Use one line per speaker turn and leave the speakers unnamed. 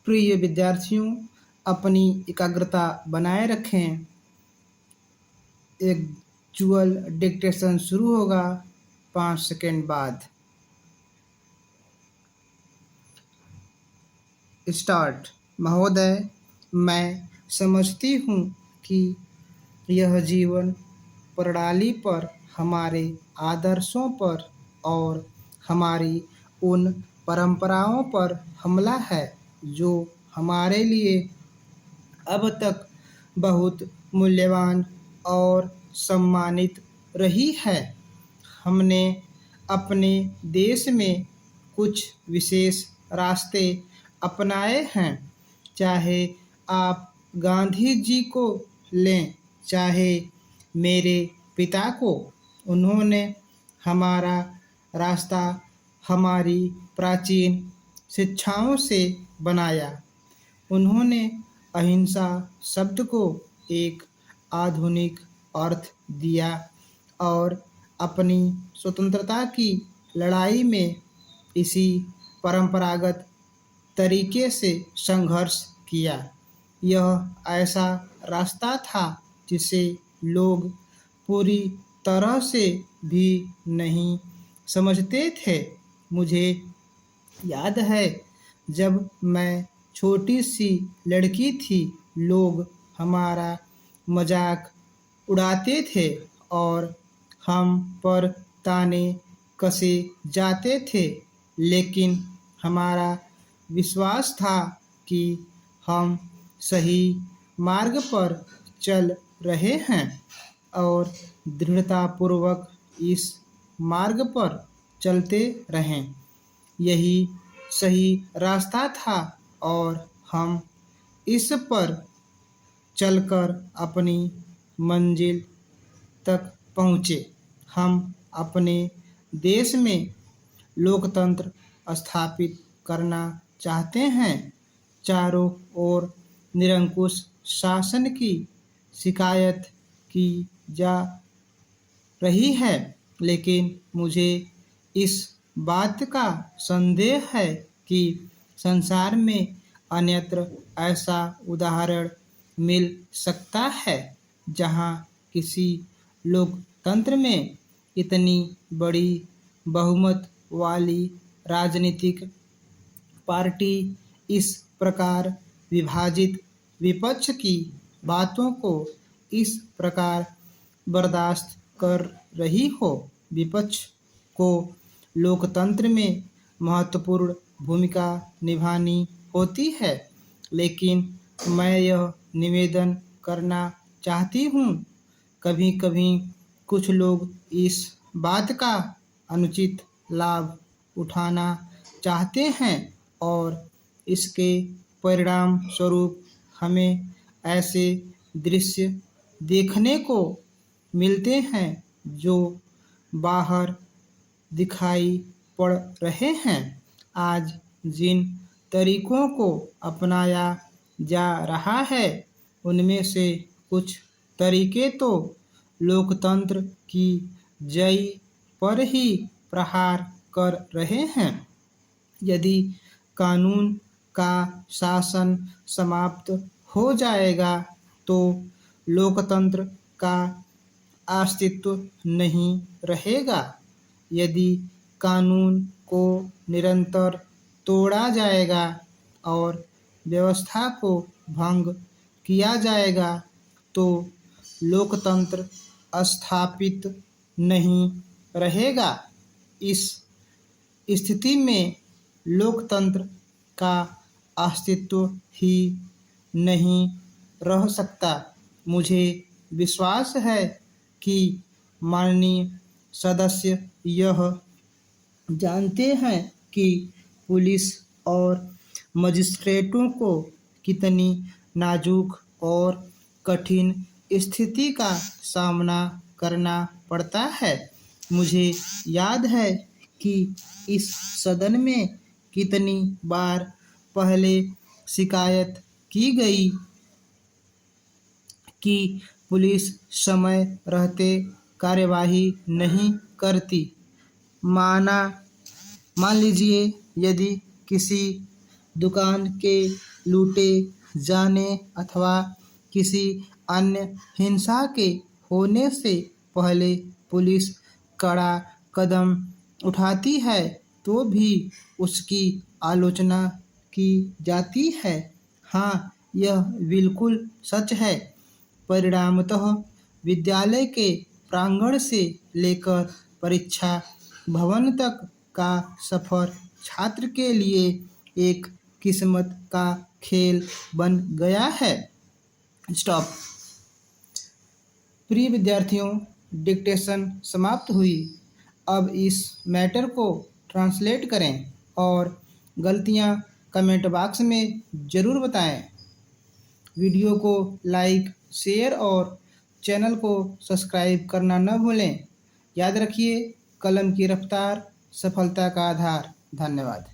प्रिय विद्यार्थियों, अपनी एकाग्रता बनाए रखें। एक जुअल डिक्टेशन शुरू होगा 5 सेकंड बाद। स्टार्ट। महोदय, मैं समझती हूँ कि यह जीवन प्रणाली पर, हमारे आदर्शों पर और हमारी उन परंपराओं पर हमला है जो हमारे लिए अब तक बहुत मूल्यवान और सम्मानित रही है। हमने अपने देश में कुछ विशेष रास्ते अपनाए हैं। चाहे आप गांधी जी को लें, चाहे मेरे पिता को, उन्होंने हमारा रास्ता हमारी प्राचीन शिक्षाओं से बनाया। उन्होंने अहिंसा शब्द को एक आधुनिक अर्थ दिया और अपनी स्वतंत्रता की लड़ाई में इसी परंपरागत तरीके से संघर्ष किया। यह ऐसा रास्ता था जिसे लोग पूरी तरह से भी नहीं समझते थे। मुझे याद है, जब मैं छोटी सी लड़की थी, लोग हमारा मजाक उड़ाते थे और हम पर ताने कसे जाते थे, लेकिन हमारा विश्वास था कि हम सही मार्ग पर चल रहे हैं और दृढ़तापूर्वक इस मार्ग पर चलते रहें। यही सही रास्ता था और हम इस पर चलकर अपनी मंजिल तक पहुँचे। हम अपने देश में लोकतंत्र स्थापित करना चाहते हैं। चारों ओर निरंकुश शासन की शिकायत की जा रही है, लेकिन मुझे इस बात का संदेह है कि संसार में अन्यत्र ऐसा उदाहरण मिल सकता है जहां किसी लोकतंत्र में इतनी बड़ी बहुमत वाली राजनीतिक पार्टी इस प्रकार विभाजित विपक्ष की बातों को इस प्रकार बर्दाश्त कर रही हो। विपक्ष को लोकतंत्र में महत्वपूर्ण भूमिका निभानी होती है, लेकिन मैं यह निवेदन करना चाहती हूँ, कभी-कभी कुछ लोग इस बात का अनुचित लाभ उठाना चाहते हैं और इसके परिणाम स्वरूप हमें ऐसे दृश्य देखने को मिलते हैं जो बाहर दिखाई पड़ रहे हैं। आज जिन तरीकों को अपनाया जा रहा है, उनमें से कुछ तरीके तो लोकतंत्र की जड़ पर ही प्रहार कर रहे हैं। यदि कानून का शासन समाप्त हो जाएगा तो लोकतंत्र का अस्तित्व नहीं रहेगा। यदि कानून को निरंतर तोड़ा जाएगा और व्यवस्था को भंग किया जाएगा तो लोकतंत्र स्थापित नहीं रहेगा। इस स्थिति में लोकतंत्र का अस्तित्व ही नहीं रह सकता। मुझे विश्वास है कि माननीय सदस्य यह जानते हैं कि पुलिस और मजिस्ट्रेटों को कितनी नाजुक और कठिन स्थिति का सामना करना पड़ता है। मुझे याद है कि इस सदन में कितनी बार पहले शिकायत की गई कि पुलिस समय रहते कार्यवाही नहीं करती। मान लीजिए यदि किसी दुकान के लूटे जाने अथवा किसी अन्य हिंसा के होने से पहले पुलिस कड़ा कदम उठाती है तो भी उसकी आलोचना की जाती है। हाँ, यह बिल्कुल सच है। परिणामतः विद्यालय के प्रांगण से लेकर परीक्षा भवन तक का सफर छात्र के लिए एक किस्मत का खेल बन गया है। स्टॉप। प्रिय विद्यार्थियों, डिक्टेशन समाप्त हुई। अब इस मैटर को ट्रांसलेट करें और गलतियां कमेंट बॉक्स में ज़रूर बताएं। वीडियो को लाइक, शेयर और चैनल को सब्सक्राइब करना न भूलें। याद रखिए, कलम की रफ्तार सफलता का आधार। धन्यवाद।